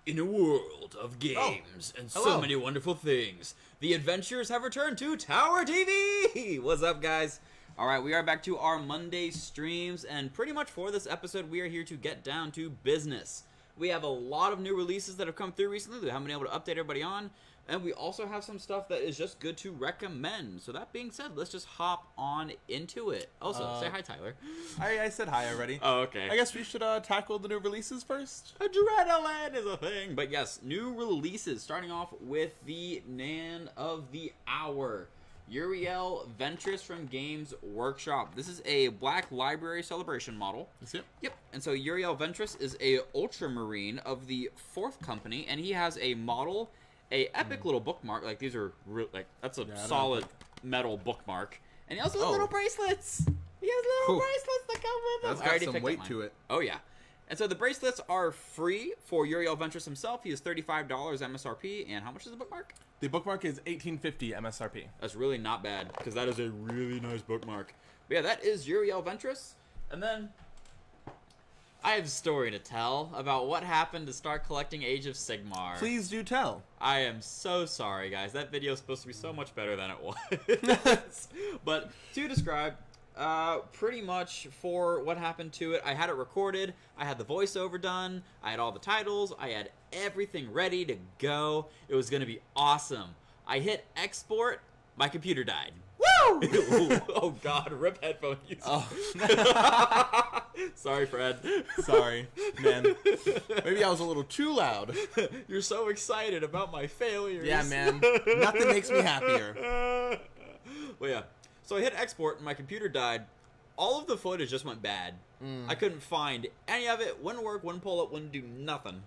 In a world of games and so many wonderful things, the adventures have returned to Tower TV! What's up, guys? Alright, we are back to our Monday streams, and pretty much for this episode, we are here to get down to business. We have a lot of new releases that have come through recently that we haven't been able to update everybody on, and we also have some stuff that is just good to recommend. So that being said, let's just hop on into it. Also, say hi, Tyler. I said hi already. Oh, okay. I guess we should tackle the new releases first. Adrenaline is a thing. But yes, new releases, starting off with the Man of the Hour. Uriel Ventress from Games Workshop. This is a Black Library Celebration model. That's it? Yep. And so Uriel Ventress is a Ultramarine of the 4th Company, and he has a model, a epic little bookmark. Like, these are that's a solid metal bookmark. And he also has little bracelets. He has little bracelets that come with him. That's got some weight to it. Oh, yeah. And so the bracelets are free for Uriel Ventress himself. He is $35 MSRP. And how much is the bookmark? The bookmark is $18.50 MSRP. That's really not bad, because that is a really nice bookmark. But yeah, that is Uriel Ventress. And then I have a story to tell about what happened to start collecting Age of Sigmar. Please do tell. I am so sorry, guys. That video is supposed to be so much better than it was. But to describe, pretty much for what happened to it, I had it recorded, I had the voiceover done, I had all the titles, I had everything ready to go. It was going to be awesome. I hit export, my computer died. Woo! Oh god, rip headphone users. Oh. Sorry, Fred. Sorry, man. Maybe I was a little too loud. You're so excited about my failures. Yeah, man. Nothing makes me happier. Well, yeah. So I hit export and my computer died. All of the footage just went bad. I couldn't find any of it. Wouldn't work, wouldn't pull up, wouldn't do nothing.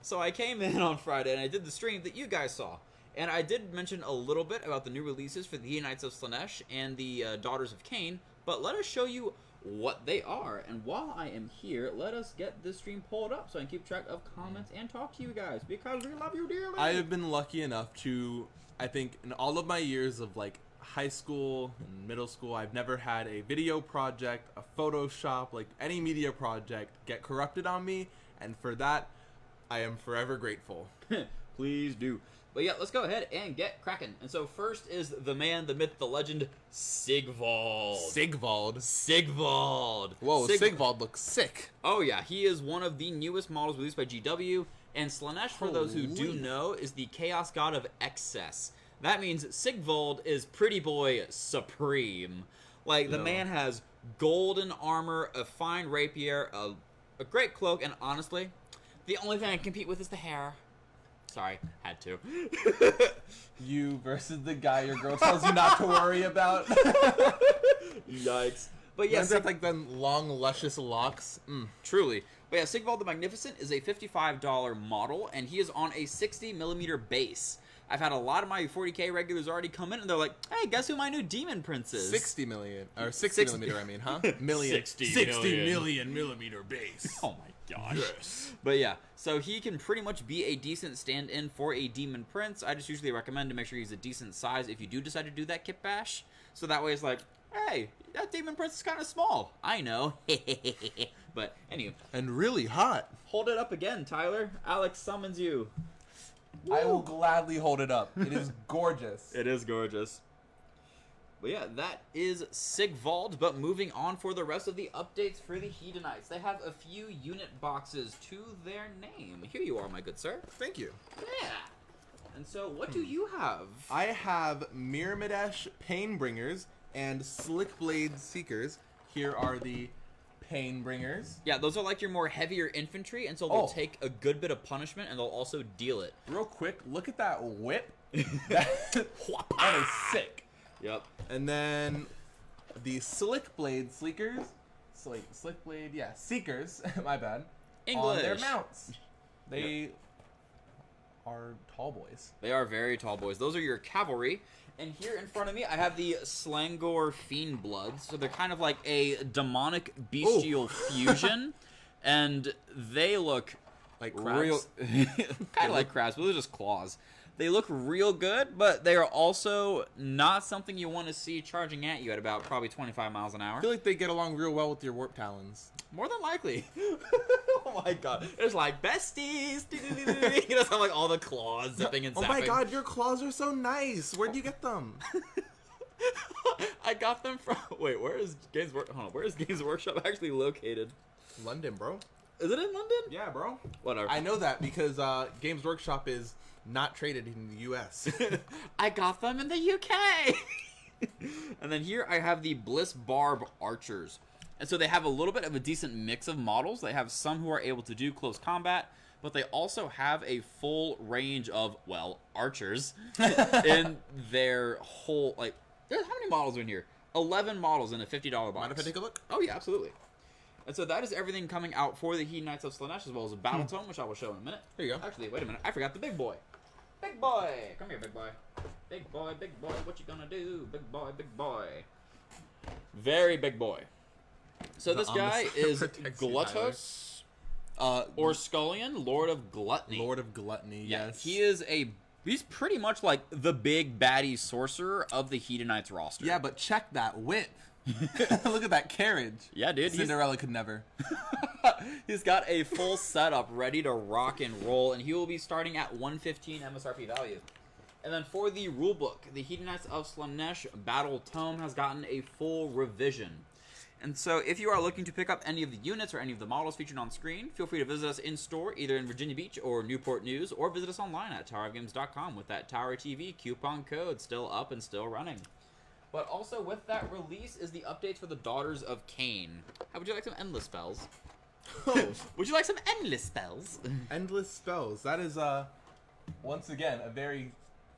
So I came in on Friday and I did the stream that you guys saw. And I did mention a little bit about the new releases for the Knights of Slaanesh and the Daughters of Cain. But let us show you what they are. And while I am here, let us get this stream pulled up so I can keep track of comments and talk to you guys, because we love you dearly. I have been lucky enough to, I think, in all of my years of like high school and middle school, I've never had a video project, a Photoshop, like any media project get corrupted on me, and for that, I am forever grateful. Please do. But yeah, let's go ahead and get cracking. And so first is the man, the myth, the legend, Sigvald. Sigvald. Whoa, Sigvald looks sick. Oh yeah, he is one of the newest models released by GW, and Slaanesh, for those who do know, is the Chaos God of Excess. That means Sigvald is Pretty Boy Supreme. Like, the man has golden armor, a fine rapier, a great cloak, and honestly, the only thing I compete with is the hair. Sorry, had to. You versus the guy your girl tells you not to worry about. Yikes. But yeah, like them long, luscious locks. Truly. But yeah, Sigvald the Magnificent is a $55 model, and he is on a 60mm base. I've had a lot of my 40k regulars already come in, and they're like, hey, guess who my new Demon Prince is? 60 million. Or 60mm, I mean, huh? Million. 60 million millimeter base. Oh my gosh. Yes. But yeah, so he can pretty much be a decent stand-in for a Demon Prince. I just usually recommend to make sure he's a decent size if you do decide to do that kit bash. So that way it's like, hey, that Demon Prince is kind of small. I know. But anyway. And really hot. Hold it up again, Tyler. Alex summons you. Woo. I will gladly hold it up. It is gorgeous. It is gorgeous. But yeah, that is Sigvald. But moving on for the rest of the updates for the Hedonites. They have a few unit boxes to their name. Here you are, my good sir. Thank you. Yeah. And so, what do you have? I have Miramadesh Painbringers and Slickblade Seekers. Here are the Painbringers. Yeah, those are like your more heavier infantry, and so they'll take a good bit of punishment, and they'll also deal it. Real quick, look at that whip. That is sick. Yep. And then the Slickblade Seekers. Seekers. My bad. English. On their mounts. They are tall boys. They are very tall boys. Those are your cavalry. And here in front of me, I have the Slangor Fiendbloods. So they're kind of like a demonic bestial fusion. And they look like crabs. Kind of like crabs, but they're just claws. They look real good, but they are also not something you want to see charging at you at about probably 25 miles an hour. I feel like they get along real well with your warp talons. More than likely. Oh my god. It's like, besties! You know, sound like all the claws zipping and zapping. Oh my god, your claws are so nice. Where'd you get them? I got them from... Wait, where is Games Workshop actually located? London, bro. Is it in London? Yeah, bro. Whatever. I know that because Games Workshop is not traded in the U.S. I got them in the UK! And then here I have the Bliss Barb Archers. And so they have a little bit of a decent mix of models. They have some who are able to do close combat, but they also have a full range of, well, archers in their whole, like, there's how many models are in here? 11 models in a $50 box. Mind if I take a look? Oh, yeah, absolutely. And so that is everything coming out for the Heat Knights of Slaanesh, as well as a Battletome, which I will show in a minute. Here you go. Actually, wait a minute. I forgot the big boy. Big boy! Come here, big boy. Big boy, what you gonna do? Big boy. Very big boy. So this guy is Gluttos, or Scullion, Lord of Gluttony. Lord of Gluttony, Yeah, yes. He's pretty much like the big baddie sorcerer of the Hedonites roster. Yeah, but check that whip. Look at that carriage. Yeah, dude. Cinderella could never. He's got a full setup ready to rock and roll, and he will be starting at 115 MSRP value. And then for the rulebook, the Hedonites of Slaanesh Battle Tome has gotten a full revision. And so if you are looking to pick up any of the units or any of the models featured on screen, feel free to visit us in store, either in Virginia Beach or Newport News, or visit us online at towerofgames.com with that Tower TV coupon code still up and still running. But also with that release is the updates for the Daughters of Cain. How would you like some endless spells? Oh, Would you like some endless spells? endless spells. That is, once again, a very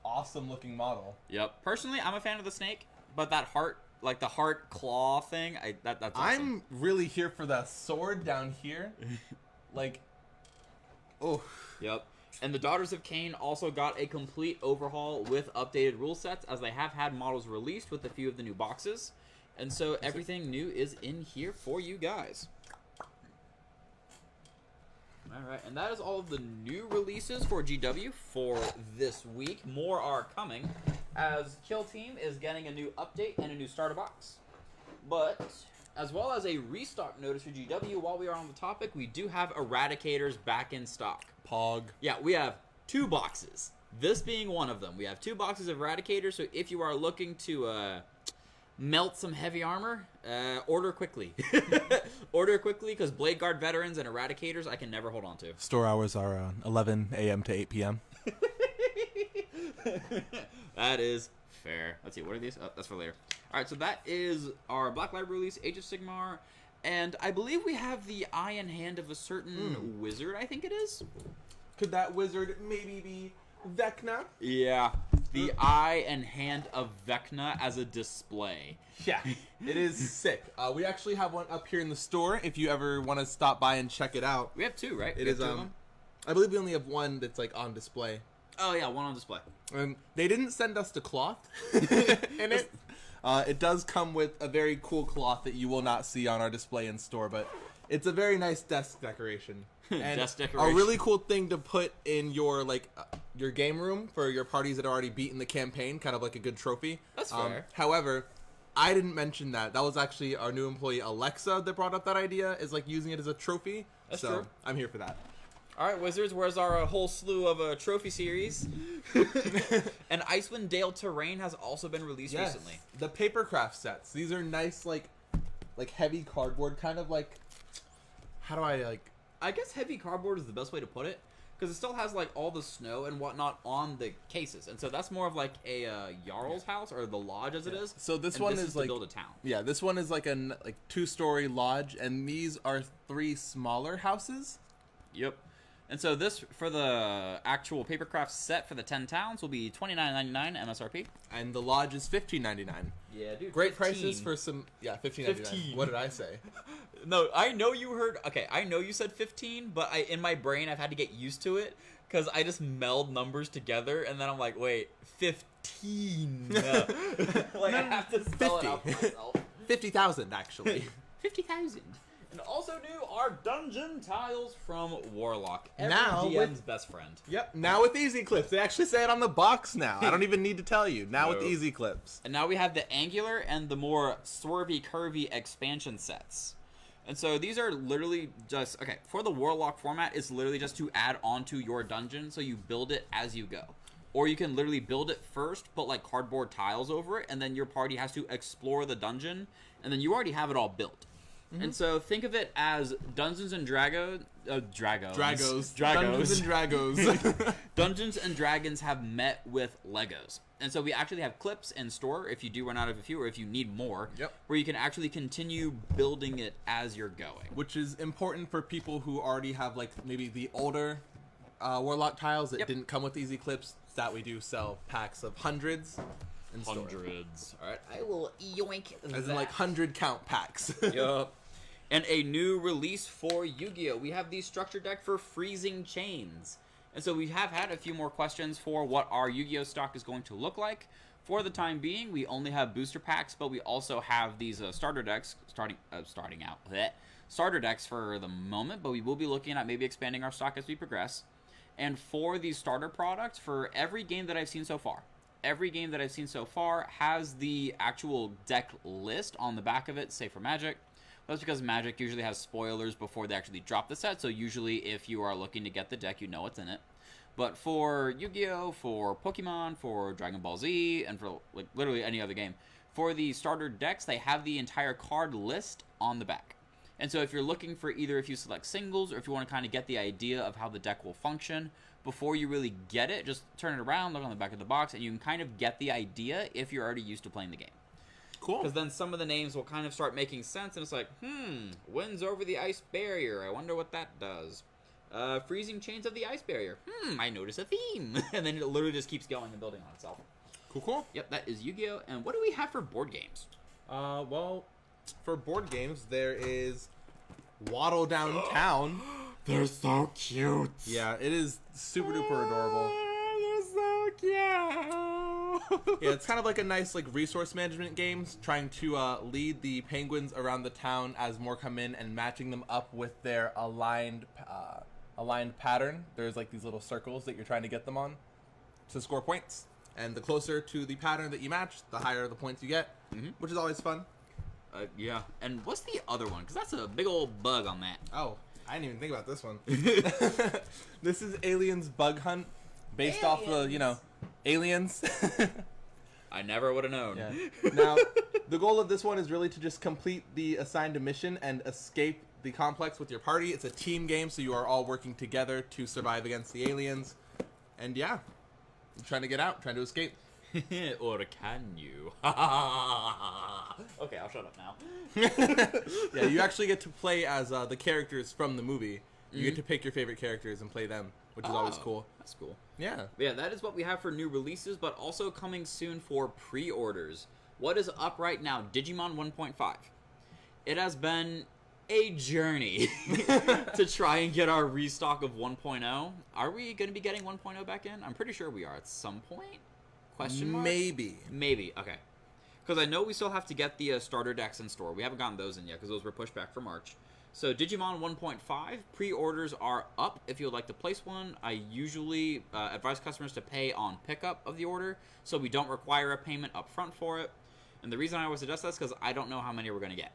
awesome looking model. Yep. Personally, I'm a fan of the snake, but that heart, like the heart claw thing, that's awesome. I'm really here for the sword down here. Like, oh. Yep. And the Daughters of Cain also got a complete overhaul with updated rule sets, as they have had models released with a few of the new boxes. And so everything new is in here for you guys. Alright, and that is all of the new releases for GW for this week. More are coming, as Kill Team is getting a new update and a new starter box. But, as well as a restock notice for GW, while we are on the topic, we do have Eradicators back in stock. Pog. Yeah, we have 2 boxes. This being one of them. We have 2 boxes of Eradicators, so if you are looking to melt some heavy armor, order quickly. Order quickly, because Blade Guard veterans and Eradicators I can never hold on to. Store hours are 11 a.m. to 8 p.m. That is fair. Let's see, what are these? Oh, that's for later. Alright, so that is our Black Library release, Age of Sigmar. And I believe we have the eye and hand of a certain wizard, I think it is. Could that wizard maybe be Vecna? Yeah, the eye and hand of Vecna as a display. Yeah, it is sick. We actually have one up here in the store if you ever want to stop by and check it out. We have 2, right? It is, I believe we only have one that's like on display. Oh yeah, one on display. They didn't send us the cloth in it. It does come with a very cool cloth that you will not see on our display in store, but it's a very nice desk decoration. And Desk decoration. a really cool thing to put in your your game room for your parties that are already beaten the campaign, kind of like a good trophy. That's fair. However, I didn't mention that. That was actually our new employee Alexa that brought up that idea, is like using it as a trophy. That's so true. I'm here for that. All right, Wizards, where's our whole slew of trophy series? And Icewind Dale Terrain has also been released recently. The Papercraft sets. These are nice, like heavy cardboard, kind of like, how do I I guess heavy cardboard is the best way to put it, because it still has like all the snow and whatnot on the cases, and so that's more of like a Jarl's house, or the lodge as it is. So this and one this is to like build a town. Yeah, this one is like a 2-story lodge, and these are 3 smaller houses. Yep. And so this, for the actual Papercraft set for the 10 towns, will be $29.99 MSRP. And the lodge is $15.99. Yeah, dude. Great 15. prices for some. Yeah, $15.99. What did I say? No, I know you heard. Okay, I know you said 15, but in my brain I've had to get used to it, because I just meld numbers together, and then I'm like, wait, 15. I have to spell 50. it out for myself. 50,000 actually. 50,000. And also new are dungeon tiles from Warlock. Every Now GM's best friend. Yep. Now with easy clips, they actually say it on the box now. I don't even need to tell you. Now with No. easy clips. And now we have the angular and the more swervy, curvy expansion sets. And so these are literally just, okay, for the Warlock format, it's literally just to add onto your dungeon, so you build it as you go. Or you can literally build it first, put like cardboard tiles over it, and then your party has to explore the dungeon, and then you already have it all built. And so think of it as Dungeons and Dragons. Dungeons and Dragons. Dungeons and Dragons have met with Legos. And so we actually have clips in store if you do run out of a few or if you need more. Yep. Where you can actually continue building it as you're going. Which is important for people who already have like maybe the older Warlock tiles that didn't come with easy clips. That we do sell packs of hundreds. In store. Hundreds. All right, I will yoink As in like 100 count packs. Yup. And a new release for Yu-Gi-Oh! We have the structure deck for Freezing Chains. And so we have had a few more questions for what our Yu-Gi-Oh! Stock is going to look like. For the time being, we only have booster packs, but we also have these starter decks starter decks for the moment, but we will be looking at maybe expanding our stock as we progress. And for these starter products, for every game that I've seen so far, has the actual deck list on the back of it, say for Magic. That's because Magic usually has spoilers before they actually drop the set, so usually if you are looking to get the deck, you know what's in it. But for Yu-Gi-Oh!, for Pokemon, for Dragon Ball Z, and for like literally any other game, for the starter decks, they have the entire card list on the back. And so if you're looking for either if you select singles or if you want to kind of get the idea of how the deck will function, before you really get it, just turn it around, look on the back of the box, and you can kind of get the idea if you're already used to playing the game. Cool. Because then some of the names will kind of start making sense, and it's like, wins over the ice barrier. I wonder what that does. Freezing Chains of the Ice Barrier. I notice a theme. And then it literally just keeps going and building on itself. Cool. Yep, that is Yu-Gi-Oh! And what do we have for board games? Well, for board games, there is Waddle Downtown. They're so cute. Yeah, it is super duper adorable. They're so cute. Yeah, it's kind of like a nice like resource management game, trying to lead the penguins around the town as more come in and matching them up with their aligned pattern. There's like these little circles that you're trying to get them on to score points. And the closer to the pattern that you match, the higher the points you get, which is always fun. Yeah. And what's the other one? Because that's a big old bug on that. Oh, I didn't even think about this one. This is Aliens Bug Hunt, based off the, aliens. I never would have known. Yeah. Now, the goal of this one is really to just complete the assigned mission and escape the complex with your party. It's a team game, so you are all working together to survive against the aliens. And yeah, trying to get out, trying to escape. Or can you? Okay, I'll shut up now. Yeah, you actually get to play as the characters from the movie. You get to pick your favorite characters and play them, which is always cool. That's cool. Yeah. Yeah, that is what we have for new releases, but also coming soon for pre-orders. What is up right now? Digimon 1.5. It has been a journey to try and get our restock of 1.0. Are we going to be getting 1.0 back in? I'm pretty sure we are at some point. Question mark? Maybe. Okay. Because I know we still have to get the starter decks in store. We haven't gotten those in yet because those were pushed back for March. So Digimon 1.5 pre-orders are up if you would like to place one. I usually advise customers to pay on pickup of the order, so we don't require a payment up front for it. And the reason I always suggest that is because I don't know how many we're going to get.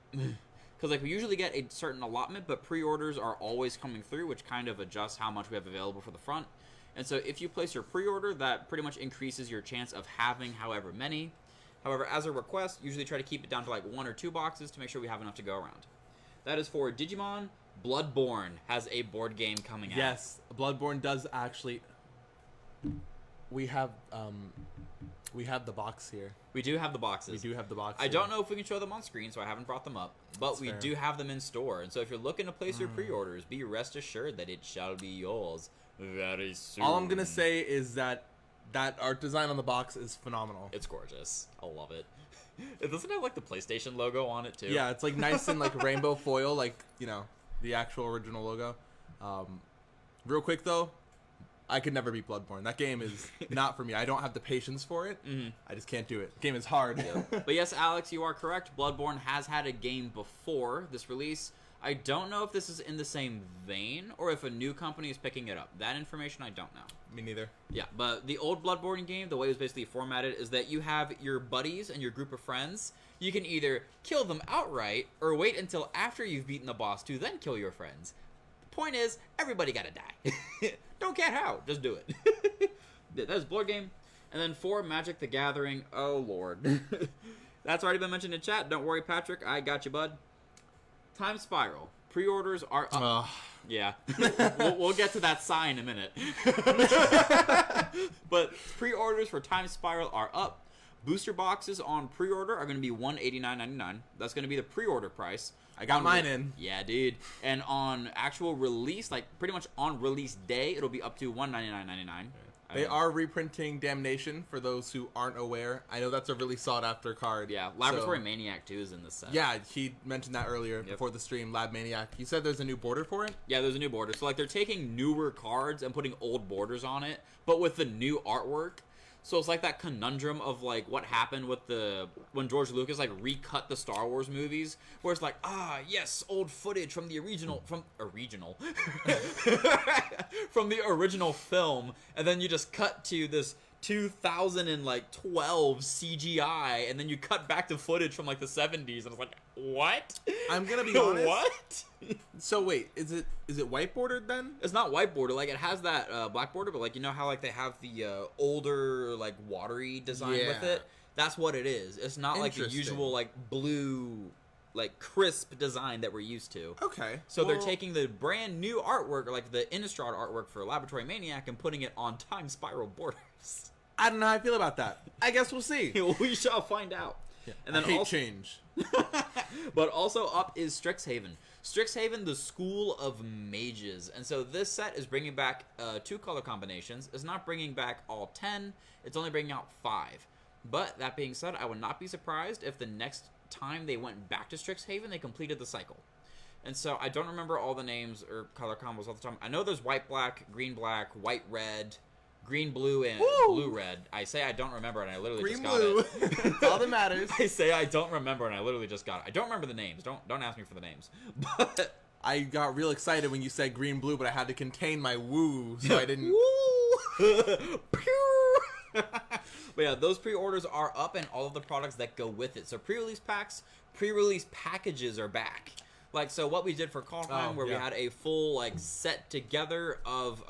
Because we usually get a certain allotment, but pre-orders are always coming through, which kind of adjusts how much we have available for the front. And so if you place your pre-order, that pretty much increases your chance of having however many. However, as a request, usually try to keep it down to like 1 or 2 boxes to make sure we have enough to go around. That is for Digimon. Bloodborne has a board game coming out. Yes, Bloodborne does actually. We have the box here. We do have the boxes. I don't know if we can show them on screen, so I haven't brought them up. But That's we fair. do have them in store. And so if you're looking to place your pre-orders, be rest assured that it shall be yours very soon. All I'm going to say is that art design on the box is phenomenal. It's gorgeous. I love it. It doesn't have like the PlayStation logo on it too. Yeah, it's like nice and like rainbow foil, like, the actual original logo. Real quick though, I could never beat Bloodborne. That game is not for me. I don't have the patience for it. I just can't do it. The game is hard. But yes, Alex, you are correct. Bloodborne has had a game before this release. I don't know if this is in the same vein or if a new company is picking it up. That information I don't know. Me neither. Yeah, but the old Bloodborne game, the way it was basically formatted is that you have your buddies and your group of friends. You can either kill them outright or wait until after you've beaten the boss to then kill your friends. The point is, everybody gotta die. Don't care how, just do it. That's board game. And then 4, Magic the Gathering. Oh, Lord. That's already been mentioned in chat. Don't worry, Patrick. I got you, bud. Time Spiral. Pre-orders are up. Yeah. we'll get to that sigh in a minute. But pre-orders for Time Spiral are up. Booster boxes on pre-order are going to be $189.99. That's going to be the pre-order price. I got mine in. Yeah, dude. And on actual release, like pretty much on release day, it'll be up to $199.99. They are reprinting Damnation, for those who aren't aware. I know that's a really sought-after card. Yeah, Laboratory Maniac, too, is in this set. Yeah, he mentioned that earlier before the stream, Lab Maniac. You said there's a new border for it? Yeah, there's a new border. So, like, they're taking newer cards and putting old borders on it, but with the new artwork. So it's like that conundrum of, like, what happened with when George Lucas, like, recut the Star Wars movies, where it's like, yes, old footage from the original, from the original film, and then you just cut to this 2012 CGI, and then you cut back to footage from, like, the 70s, and it's like, what? I'm gonna be honest. What? So wait, is it white bordered then? It's not white border. Like, it has that black border, but, like, you know how, like, they have the older, like, watery design with it? That's what it is. It's not like the usual, like, blue, like, crisp design that we're used to. Okay. So they're taking the brand new artwork, or, like, the Innistrad artwork for Laboratory Maniac, and putting it on Time Spiral borders. I don't know how I feel about that. I guess we'll see. We shall find out. Yeah. And then I hate change. But also up is Strixhaven. Strixhaven, the School of Mages. And so this set is bringing back 2 color combinations. It's not bringing back all 10. It's only bringing out 5. But that being said, I would not be surprised if the next time they went back to Strixhaven, they completed the cycle. And so I don't remember all the names or color combos all the time. I know there's white-black, green-black, white-red, green-blue, and blue-red. I say I don't remember, and I literally just got it. That's all that matters. I say I don't remember, and I literally just got it. I don't remember the names. Don't ask me for the names. But I got real excited when you said green-blue, but I had to contain my woo, so I didn't... But yeah, those pre-orders are up, and all of the products that go with it. So pre-release packs, pre-release packages are back. Like, so what we did for Calltime, where we had a full, like, set together of,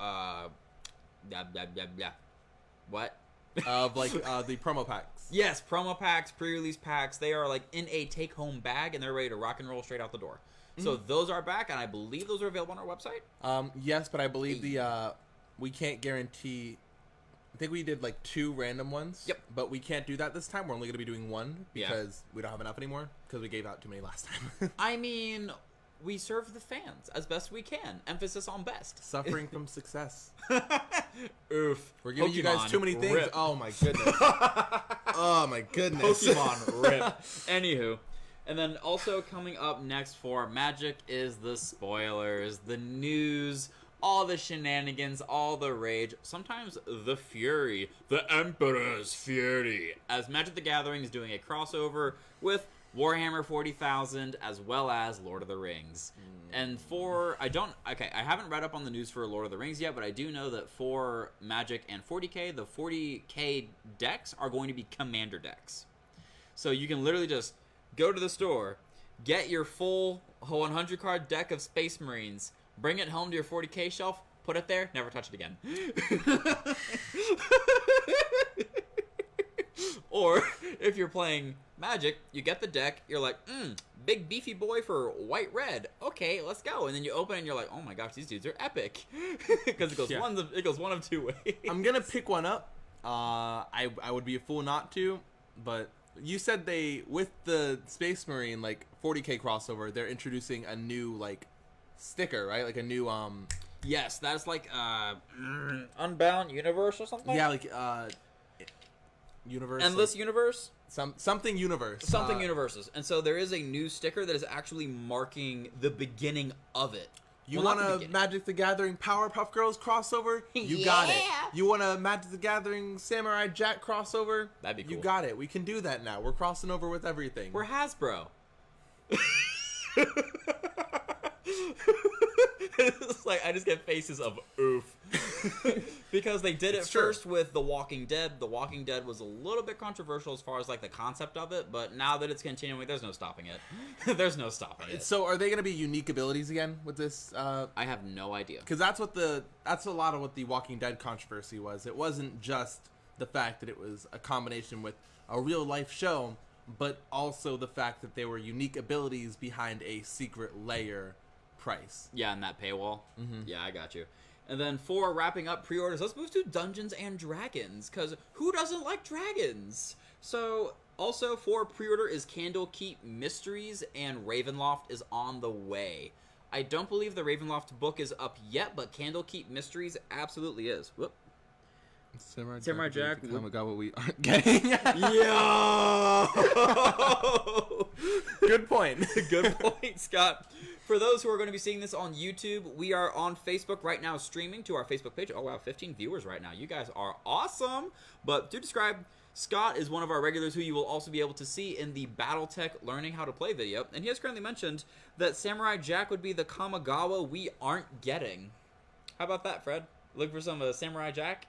what? Of, like, the promo packs. Yes, promo packs, pre-release packs. They are, like, in a take-home bag, and they're ready to rock and roll straight out the door. So those are back, and I believe those are available on our website. Yes, but I believe we can't guarantee... I think we did, like, 2 random ones. Yep. But we can't do that this time. We're only going to be doing 1 because we don't have enough anymore because we gave out too many last time. I mean, we serve the fans as best we can. Emphasis on best. Suffering from success. Oof. We're giving you guys too many things. Rip. Oh, my goodness. Oh, my goodness. Pokemon rip. Anywho. And then also coming up next for Magic is the spoilers, the news, all the shenanigans, all the rage, sometimes the fury, the Emperor's fury, as Magic the Gathering is doing a crossover with Warhammer 40,000 as well as Lord of the Rings. And I haven't read up on the news for Lord of the Rings yet, but I do know that for Magic and 40k, the 40k decks are going to be commander decks. So you can literally just go to the store, get your full 100 card deck of Space Marines, bring it home to your 40k shelf, put it there, never touch it again. Or, if you're playing Magic, you get the deck, you're like, big beefy boy for white-red. Okay, let's go. And then you open it and you're like, oh my gosh, these dudes are epic. Because it goes one of 2 ways. I'm going to pick one up. I would be a fool not to, but you said with the Space Marine, like, 40k crossover, they're introducing a new, like, sticker, right? Like a new Yes, that's like Unbound Universe or something. Yeah, like universe, Endless Universe, something universe, universes. And so there is a new sticker that is actually marking the beginning of it. You want a Magic the Gathering Powerpuff Girls crossover? You got it. You want a Magic the Gathering Samurai Jack crossover? That'd be cool. You got it. We can do that now. We're crossing over with everything. We're Hasbro. It's like I just get faces of oof. Because they did it first with The Walking Dead. The Walking Dead was a little bit controversial as far as like the concept of it, but now that it's continuing, there's no stopping it. There's no stopping it. So are they going to be unique abilities again with this? I have no idea. Because that's a lot of what the Walking Dead controversy was. It wasn't just the fact that it was a combination with a real life show, but also the fact that there were unique abilities behind a secret layer price. Yeah, and that paywall. Mm-hmm. Yeah, I got you. And then for wrapping up pre-orders, let's move to Dungeons and Dragons, because who doesn't like dragons? So, also for pre-order is Candlekeep Mysteries, and Ravenloft is on the way. I don't believe the Ravenloft book is up yet, but Candlekeep Mysteries absolutely is. Whoop. Samurai Jack. Oh my god, what we aren't getting. Yo! Good point. Good point, Scott. For those who are going to be seeing this on YouTube, we are on Facebook right now streaming to our Facebook page. Oh, wow, 15 viewers right now. You guys are awesome. But to describe, Scott is one of our regulars who you will also be able to see in the Battletech Learning How to Play video. And he has currently mentioned that Samurai Jack would be the Kamigawa we aren't getting. How about that, Fred? Look for some Samurai Jack?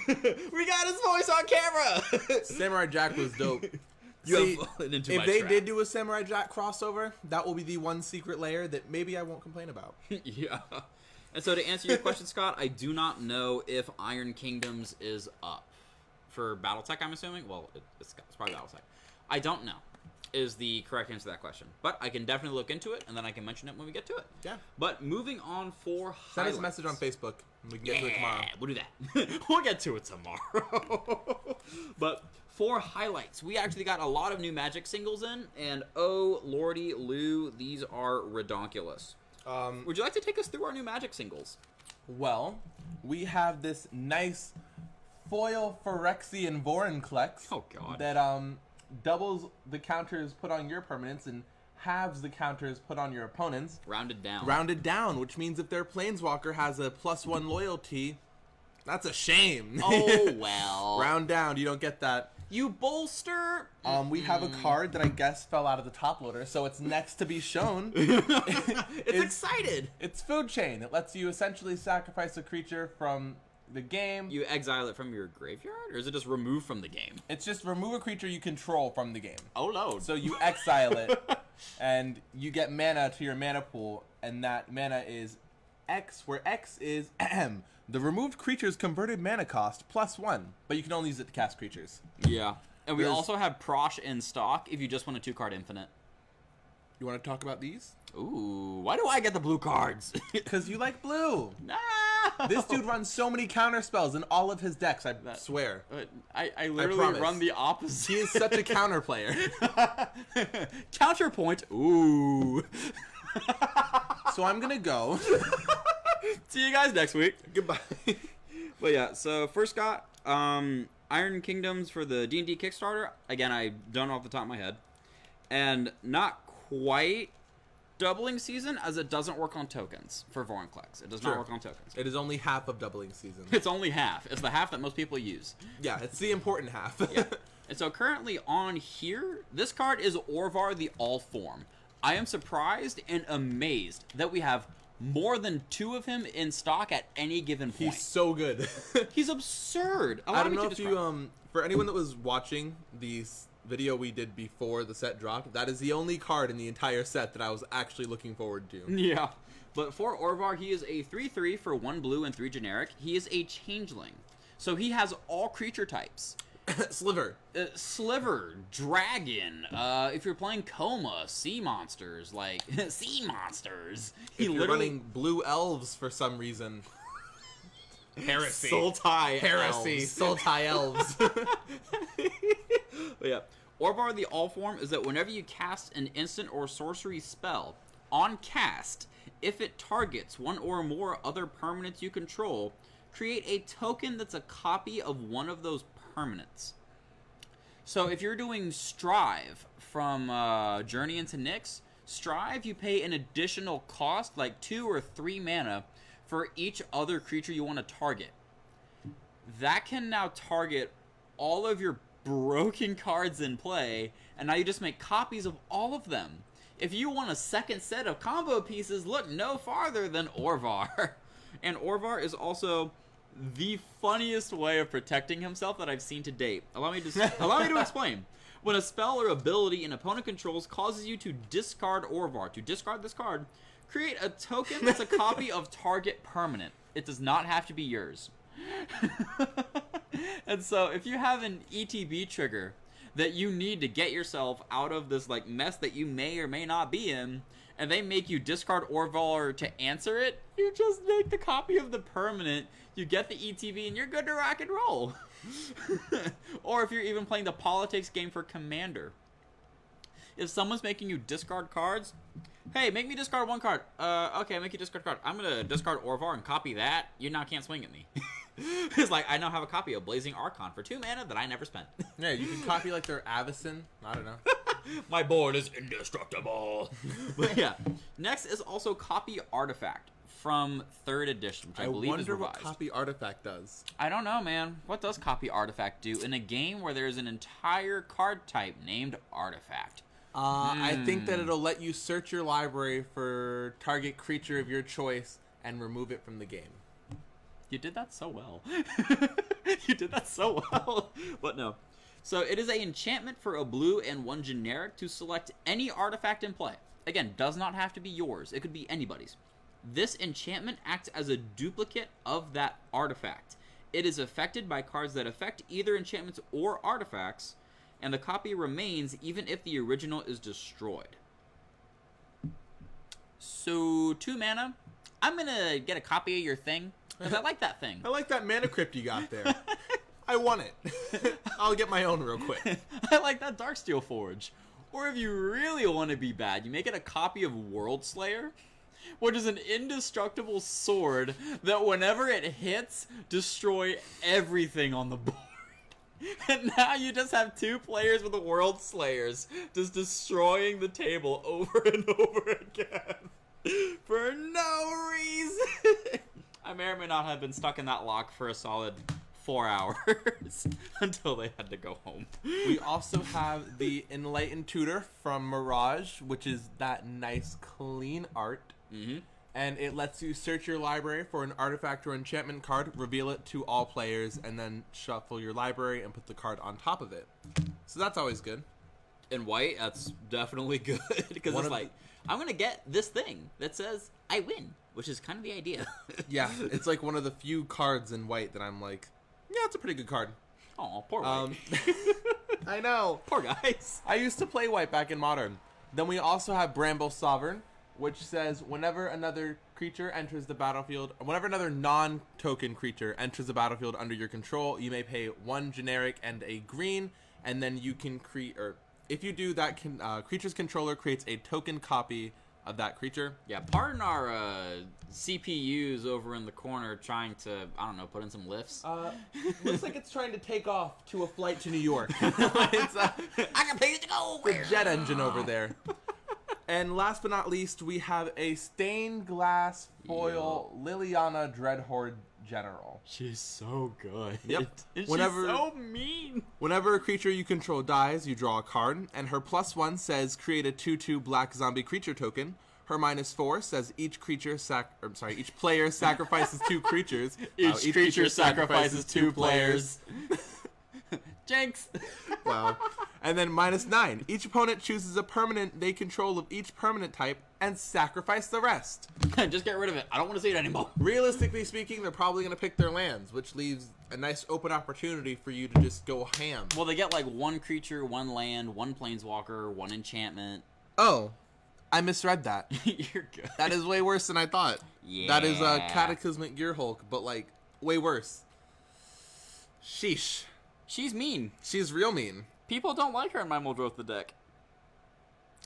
We got his voice on camera! Samurai Jack was dope. If they did do a Samurai Jack crossover, that will be the one secret layer that maybe I won't complain about. Yeah. And so to answer your question, Scott, I do not know if Iron Kingdoms is up. For Battletech, I'm assuming? Well, it's probably Battletech. I don't know is the correct answer to that question. But I can definitely look into it, and then I can mention it when we get to it. Yeah. But moving on for Send us a message on Facebook, and we can get to it tomorrow. We'll do that. We'll get to it tomorrow. But for highlights, we actually got a lot of new Magic singles in, and oh, lordy Lou, these are redonkulous. Would you like to take us through our new Magic singles? Well, we have this nice foil Phyrexian Vorinclex. Oh, God. That doubles the counters put on your permanents and halves the counters put on your opponents. Rounded down. Rounded down, which means if their Planeswalker has a +1 loyalty, that's a shame. Oh, well. Round down, you don't get that. You bolster. We have a card that I guess fell out of the top loader, so it's next to be shown. It's excited. It's Food Chain. It lets you essentially sacrifice a creature from the game. You exile it from your graveyard, or is it just removed from the game? It's just remove a creature you control from the game. Oh, load. So you exile it, and you get mana to your mana pool, and that mana is X, where X is the removed creature's converted mana cost +1, but you can only use it to cast creatures. Yeah. And we also have Prosh in stock if you just want a 2-card infinite. You want to talk about these? Ooh, why do I get the blue cards? Because you like blue. No! This dude runs so many counter spells in all of his decks, I swear. I literally run the opposite. He is such a counter player. Counterpoint. Ooh. So I'm going to go. See you guys next week. Goodbye. But yeah, so first got Iron Kingdoms for the D&D Kickstarter. Again, I don't know off the top of my head. And not quite doubling season, as it doesn't work on tokens for Vorinclex. It does not work on tokens. It is only half of doubling season. It's only half. It's the half that most people use. Yeah, it's the important half. Yeah. And so currently on here, this card is Orvar the All-Form. I am surprised and amazed that we have more than 2 of him in stock at any given point. He's so good. He's absurd. I don't know if you, for anyone that was watching these video we did before the set dropped, that is the only card in the entire set that I was actually looking forward to. Yeah. But for Orvar, he is a 3/3 for 1 blue and 3 generic. He is a changeling. So he has all creature types. Sliver. Sliver, dragon, if you're playing Coma, sea monsters, like, sea monsters. If you're running blue elves for some reason. Heresy. Sultai Heresy. elves. Sultai elves. But yeah. Orvar the All-Form is that whenever you cast an instant or sorcery spell on cast, if it targets 1 or more other permanents you control, create a token that's a copy of one of those permanents. So if you're doing Strive from Journey into Nyx, Strive, you pay an additional cost, like 2 or 3 mana, for each other creature you want to target. That can now target all of your broken cards in play, and now you just make copies of all of them. if you want a second set of combo pieces, look no farther than Orvar. And Orvar is also the funniest way of protecting himself that I've seen to date. Allow me to explain. When a spell or ability an opponent controls causes you to discard Orvar, to discard this card, create a token that's a copy of target permanent. It does not have to be yours. And so if you have an ETB trigger that you need to get yourself out of this like mess that you may or may not be in, and they make you discard Orvar to answer it, you just make the copy of the permanent, you get the ETB, and you're good to rock and roll. Or if you're even playing the politics game for Commander. If someone's making you discard cards, hey, make me discard one card. Okay, make you discard a card. I'm going to discard Orvar and copy that. You now can't swing at me. It's like, I now have a copy of Blazing Archon for 2 mana that I never spent. Yeah, you can copy like their Avacyn. I don't know. My board is indestructible. But yeah. Next is also Copy Artifact from 3rd edition, which I believe is revised. I wonder what Copy Artifact does. I don't know, man. What does Copy Artifact do in a game where there's an entire card type named Artifact? I think that it'll let you search your library for target creature of your choice and remove it from the game. You did that so well. You did that so well. But no. So it is an enchantment for a blue and 1 generic to select any artifact in play. Again, does not have to be yours. It could be anybody's. This enchantment acts as a duplicate of that artifact. It is affected by cards that affect either enchantments or artifacts, and the copy remains even if the original is destroyed. So 2 mana. I'm going to get a copy of your thing, because I like that thing. I like that mana crypt you got there. I want it. I'll get my own real quick. I like that Darksteel Forge. Or if you really want to be bad, you make it a copy of World Slayer, which is an indestructible sword that whenever it hits, destroy everything on the board. And now you just have 2 players with the World Slayers just destroying the table over and over again for no reason. I may or may not have been stuck in that lock for a solid 4 hours until they had to go home. We also have the Enlightened Tutor from Mirage, which is that nice clean art. Mm-hmm. And it lets you search your library for an artifact or enchantment card, reveal it to all players, and then shuffle your library and put the card on top of it. So that's always good. In white, that's definitely good. Because it's like, I'm going to get this thing that says, I win, which is kind of the idea. Yeah, it's like one of the few cards in white that I'm like, yeah, it's a pretty good card. Oh, poor white. I know. Poor guys. I used to play white back in Modern. Then we also have Bramble Sovereign, which says whenever another creature enters the battlefield, or whenever another non-token creature enters the battlefield under your control, you may pay 1 generic and a green, and then you can create, or if you do, that creature's controller creates a token copy of that creature. Yeah, pardon our CPUs over in the corner trying to, I don't know, put in some lifts. Looks like it's trying to take off to a flight to New York. I can pay it to go. The jet engine over there. And last but not least, we have a stained glass foil Liliana Dreadhorn General. She's so good. Yep. And she's so mean. Whenever a creature you control dies, you draw a card, and her +1 says create a 2/2 black zombie creature token. Her -4 says each player sacrifices 2 creatures. Each creature sacrifices 2 players. Jinx. Wow. And then -9. Each opponent chooses a permanent they control of each permanent type and sacrifice the rest. Just get rid of it. I don't want to see it anymore. Realistically speaking, they're probably going to pick their lands, which leaves a nice open opportunity for you to just go ham. Well, they get like 1 creature, 1 land, 1 planeswalker, 1 enchantment. Oh, I misread that. You're good. That is way worse than I thought. Yeah. That is a Cataclysmic Gearhulk, but like way worse. Sheesh. She's mean. She's real mean. People don't like her in my Muldrotha deck.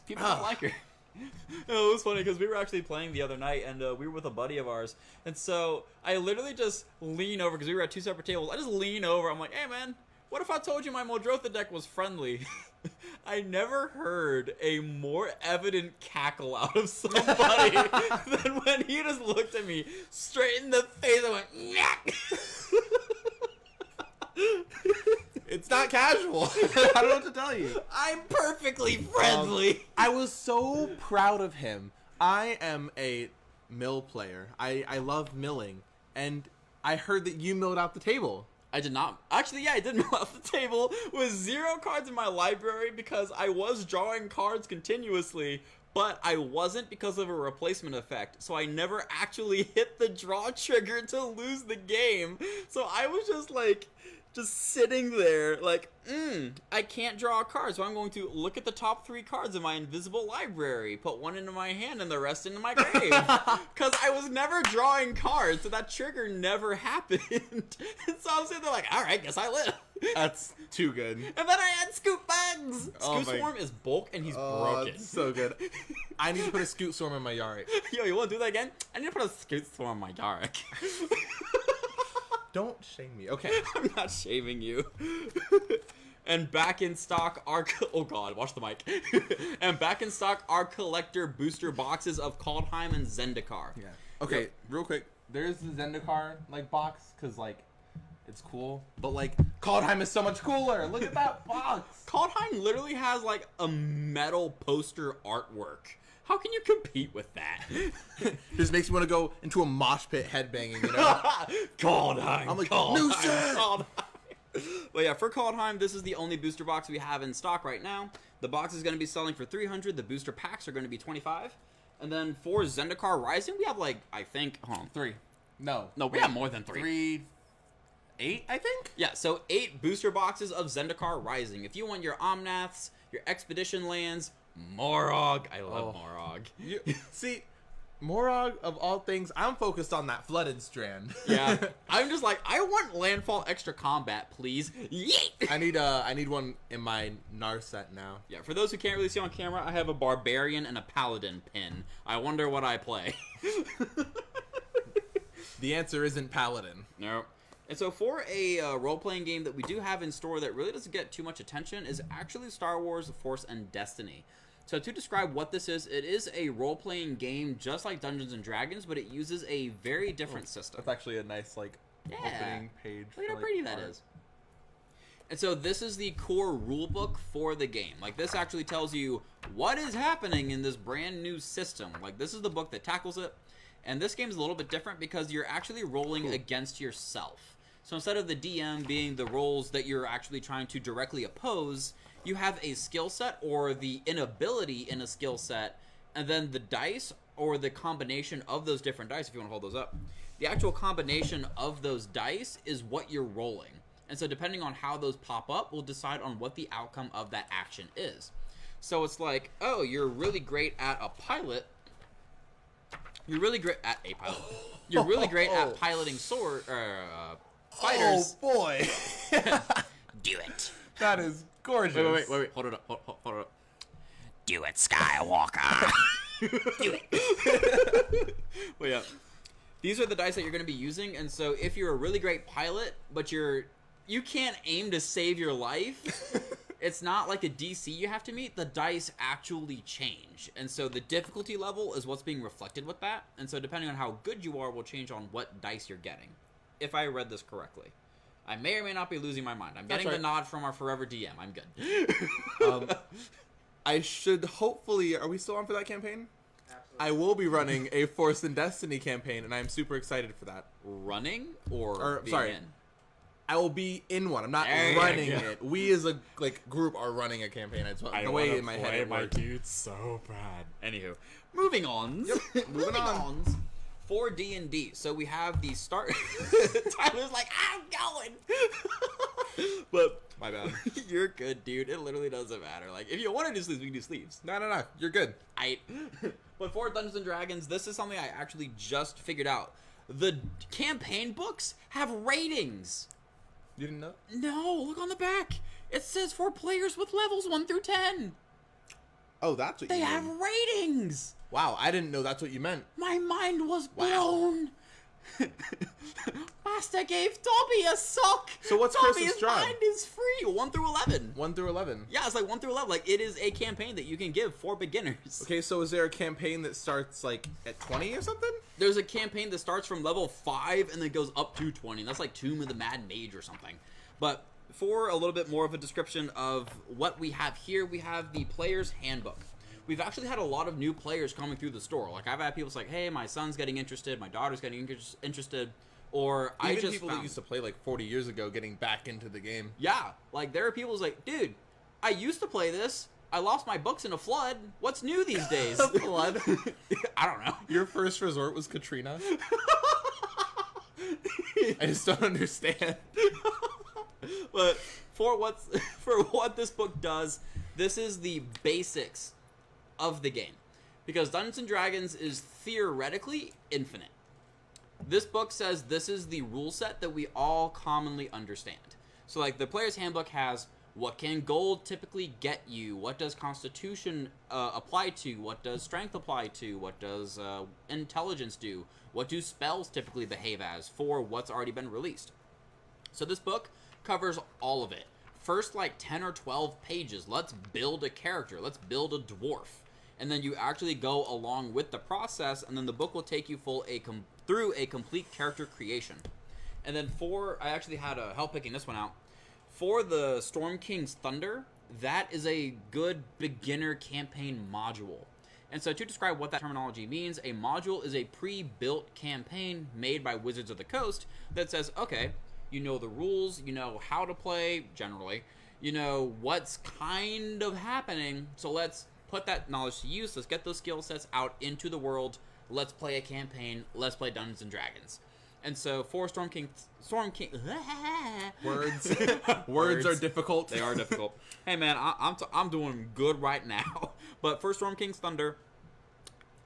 People don't like her. It was funny because we were actually playing the other night, and we were with a buddy of ours, and so I literally just lean over because we were at 2 separate tables. I just lean over. I'm like, "Hey, man, what if I told you my Muldrotha deck was friendly?" I never heard a more evident cackle out of somebody than when he just looked at me straight in the face and went, "Nyack." It's not casual. I don't know what to tell you. I'm perfectly friendly. I was so proud of him. I am a mill player. I love milling. And I heard that you milled out the table. I did not. Actually, yeah, I did mill out the table with 0 cards in my library because I was drawing cards continuously, but I wasn't because of a replacement effect. So I never actually hit the draw trigger to lose the game. So I was just like, just sitting there like, I can't draw a card, so I'm going to look at the top 3 cards in my invisible library, put one into my hand and the rest into my grave. Because I was never drawing cards, so that trigger never happened. And so I was sitting there like, alright, guess I live. That's too good. And then I had Scoot Bugs! Oh Scoot Swarm is bulk and he's broken. It's so good. I need to put a Scoot Swarm in my Yarick. Yo, you want to do that again? I need to put a Scoot Swarm in my Yarick. Don't shame me. Okay. I'm not shaming you. And back in stock are... Oh god, watch the mic. And back in stock are collector booster boxes of Kaldheim and Zendikar. Yeah. Okay, real quick. There's the Zendikar, like, box, because, like, it's cool. But, like, Kaldheim is so much cooler. Look at that box. Kaldheim literally has, like, a metal poster artwork. How can you compete with that? Just makes me want to go into a mosh pit headbanging, you know? Kaldheim. I'm like, Kaldheim. But yeah, for Kaldheim, this is the only booster box we have in stock right now. The box is going to be selling for $300. The booster packs are going to be $25. And then for Zendikar Rising, we have like, I think, 3. No, we have more than 3. 8, I think? Yeah, so 8 booster boxes of Zendikar Rising. If you want your Omnaths, your Expedition lands, Morog. I love Morog. See, Morog, of all things, I'm focused on that flooded strand. Yeah, I'm just like, I want landfall extra combat, please. Yeet! I need one in my Narset now. Yeah, for those who can't really see on camera, I have a Barbarian and a Paladin pin. I wonder what I play. The answer isn't Paladin. No. And so for a role-playing game that we do have in store that really doesn't get too much attention is actually Star Wars Force and Destiny. So to describe what this is, it is a role-playing game just like Dungeons & Dragons, but it uses a very different system. That's actually a nice, like, opening page. Look at how pretty that is. And so this is the core rulebook for the game. Like, this actually tells you what is happening in this brand new system. Like, this is the book that tackles it. And this game is a little bit different because you're actually rolling against yourself. So instead of the DM being the roles that you're actually trying to directly oppose, you have a skill set or the inability in a skill set, and then the dice or the combination of those different dice, if you want to hold those up, the actual combination of those dice is what you're rolling. And so depending on how those pop up will decide on what the outcome of that action is. So it's like, oh, you're really great at a pilot. You're really great at a pilot. You're really great at piloting fighters. Oh boy. Do it. That is gorgeous. Wait. Hold it up. Hold it up. Do it, Skywalker. Do it. Well, yeah. These are the dice that you're going to be using, and so if you're a really great pilot, but you can't aim to save your life, it's not like a DC you have to meet. The dice actually change, and so the difficulty level is what's being reflected with that, and so depending on how good you are will change on what dice you're getting, if I read this correctly. I may or may not be losing my mind. I'm getting the nod from our forever DM. I'm good. I should hopefully... Are we still on for that campaign? Absolutely. I will be running a Force and Destiny campaign, and I'm super excited for that. Running or being sorry. in? I will be in one. I'm not running it. We as a group are running a campaign. It's the way in my head it works. dude so bad. Anywho, moving on. Yep, moving on. For D&D, so we have the start. Tyler's like, I'm going. But my bad. You're good, dude. It literally doesn't matter. Like, if you want to do sleeves, we can do sleeves. No. You're good. But for Dungeons and Dragons, this is something I actually just figured out. The campaign books have ratings. You didn't know? No, look on the back. It says for players with levels 1 through 10. Oh, that's what They you have mean. ratings. Wow, I didn't know that's what you meant. My mind was blown. Master gave Dobby a sock. So what's Dobby's Chris's job? mind is free. 1 through 11. 1 through 11. Yeah, it's like 1 through 11. Like, it is a campaign that you can give for beginners. Okay, so is there a campaign that starts like at 20 or something? There's a campaign that starts from level 5 and then goes up to 20. That's like Tomb of the Mad Mage or something. But for a little bit more of a description of what we have here, we have the Player's Handbook. We've actually had a lot of new players coming through the store. Like, I've had people say, hey, my son's getting interested, my daughter's getting interested, or Even I just people that used to play like 40 years ago getting back into the game. Yeah, like, there are people who's like, dude, I used to play this, I lost my books in a flood, what's new these days? A flood? I don't know. Your first resort was Katrina? I just don't understand. But for what this book does, this is the basics of the game. Because Dungeons & Dragons is theoretically infinite. This book says this is the rule set that we all commonly understand. So, like, the Player's Handbook has what can gold typically get you, what does Constitution apply to, what does Strength apply to, what does Intelligence do, what do spells typically behave as for what's already been released. So this book covers all of it. First, like, 10 or 12 pages, let's build a character, let's build a dwarf. And then you actually go along with the process, and then the book will take you through a complete character creation. And then I actually had help picking this one out. For the Storm King's Thunder, that is a good beginner campaign module. And so to describe what that terminology means, a module is a pre-built campaign made by Wizards of the Coast that says, okay, you know the rules, you know how to play, generally, you know what's kind of happening, so let's put that knowledge to use, let's get those skill sets out into the world, let's play a campaign, let's play Dungeons & Dragons. And so for Storm King Words are difficult. They are difficult. Hey man, I'm doing good right now. But for Storm King's Thunder,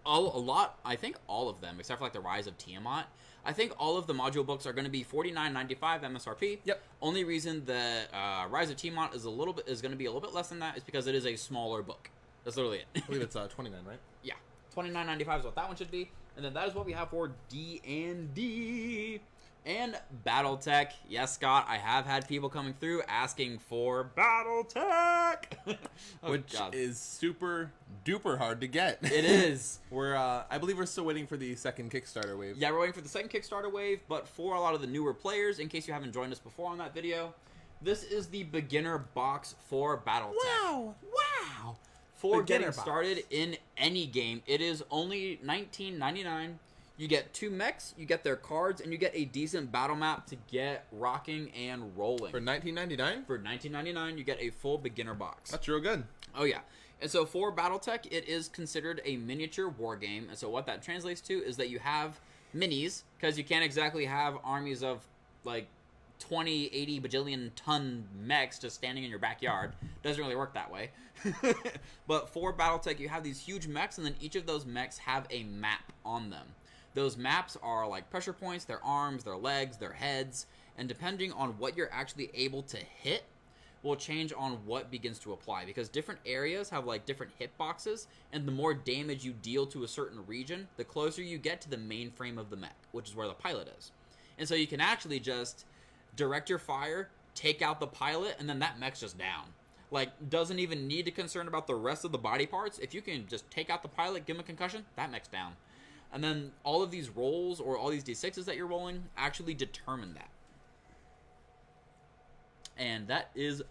I think all of them, except for like the Rise of Tiamat, I think all of the module books are going to be $49.95 MSRP. Yep. Only reason that Rise of Tiamat is going to be a little bit less than that is because it is a smaller book. That's literally it. I believe it's 29, right? Yeah, $29.95 is what that one should be. And then that is what we have for D&D and Battletech. Yes, Scott, I have had people coming through asking for Battletech, which is super duper hard to get. It is. I believe we're still waiting for the second Kickstarter wave. Yeah, we're waiting for the second Kickstarter wave, but for a lot of the newer players, in case you haven't joined us before on that video, this is the beginner box for Battletech. Wow. For getting started in any game, it is only $19.99. You get 2 mechs, you get their cards, and you get a decent battle map to get rocking and rolling. For $19.99? For $19.99, you get a full beginner box. That's real good. Oh, yeah. And so for Battletech, it is considered a miniature war game. And so what that translates to is that you have minis, because you can't exactly have armies of, like, 20, 80 bajillion ton mechs just standing in your backyard. Doesn't really work that way. But for Battletech, you have these huge mechs, and then each of those mechs have a map on them. Those maps are like pressure points, their arms, their legs, their heads, and depending on what you're actually able to hit will change on what begins to apply, because different areas have like different hitboxes, and the more damage you deal to a certain region, the closer you get to the main frame of the mech, which is where the pilot is. And so you can actually just direct your fire, take out the pilot, and then that mech's just down. Like, doesn't even need to concern about the rest of the body parts. If you can just take out the pilot, give him a concussion, that mech's down. And then all of these rolls, or all these D6s that you're rolling, actually determine that. And that is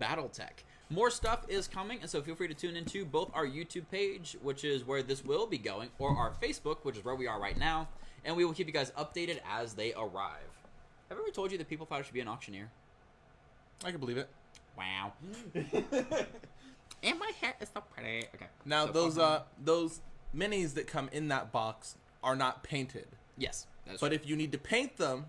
Battletech. More stuff is coming, and so feel free to tune into both our YouTube page, which is where this will be going, or our Facebook, which is where we are right now, and we will keep you guys updated as they arrive. Have I ever told you that people thought I should be an auctioneer? I can believe it. Wow. And my hair is so pretty. Okay. Now, those minis that come in that box are not painted. Yes. But if you need to paint them,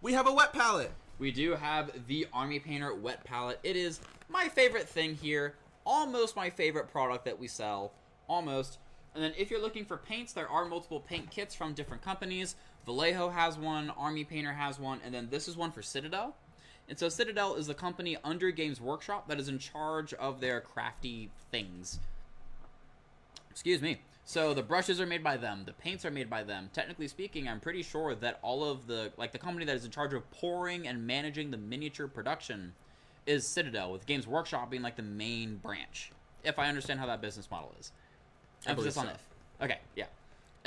we have a wet palette. We do have the Army Painter wet palette. It is my favorite thing here. Almost my favorite product that we sell. Almost. And then if you're looking for paints, there are multiple paint kits from different companies. Vallejo has one, Army Painter has one, and then this is one for Citadel. And so Citadel is the company under Games Workshop that is in charge of their crafty things. Excuse me. So the brushes are made by them, the paints are made by them. Technically speaking, I'm pretty sure that all of the company that is in charge of pouring and managing the miniature production is Citadel, with Games Workshop being like the main branch, if I understand how that business model is. Emphasis on if. Okay, yeah.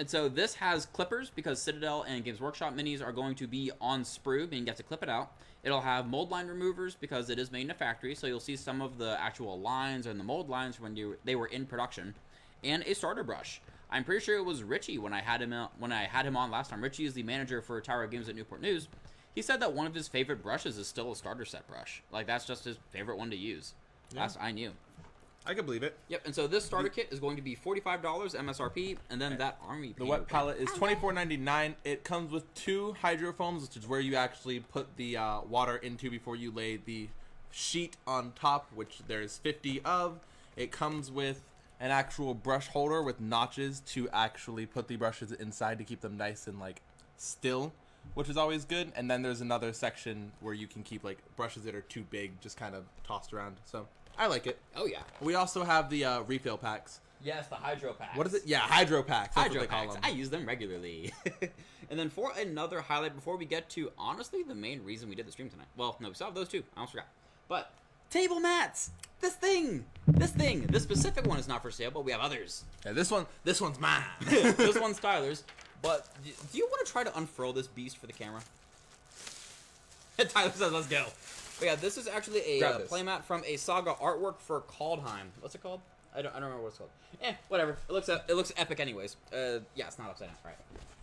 And so this has clippers because Citadel and Games Workshop minis are going to be on sprue, meaning you get to clip it out. It'll have mold line removers because it is made in a factory, so you'll see some of the actual lines and the mold lines when they were in production. And a starter brush. I'm pretty sure it was Richie when I had him on last time. Richie is the manager for Tower of Games at Newport News. He said that one of his favorite brushes is still a starter set brush. Like, that's just his favorite one to use. Yeah. Last I knew. I can believe it. Yep, and so this starter kit is going to be $45 MSRP, and then that army The wet palette is $24.99. It comes with 2 hydrofoams, which is where you actually put the water into before you lay the sheet on top, which there's 50 of. It comes with an actual brush holder with notches to actually put the brushes inside to keep them nice and, like, still, which is always good. And then there's another section where you can keep, like, brushes that are too big just kind of tossed around. So I like it. Oh, yeah. We also have the refill packs. Yes, the hydro packs. What is it? Yeah, hydro packs. That's hydro what they packs. call them. I use them regularly. And then for another highlight, before we get to, honestly, the main reason we did the stream tonight. Well, no, we still have those two. I almost forgot. But table mats. This specific one is not for sale, but we have others. Yeah, this one's mine. This one's Tyler's. But do you want to try to unfurl this beast for the camera? Tyler says, let's go. But yeah, this is actually a playmat from a Saga artwork for Kaldheim. What's it called? I don't remember what it's called. Whatever. It looks epic anyways. Yeah, it's not upside down. Right.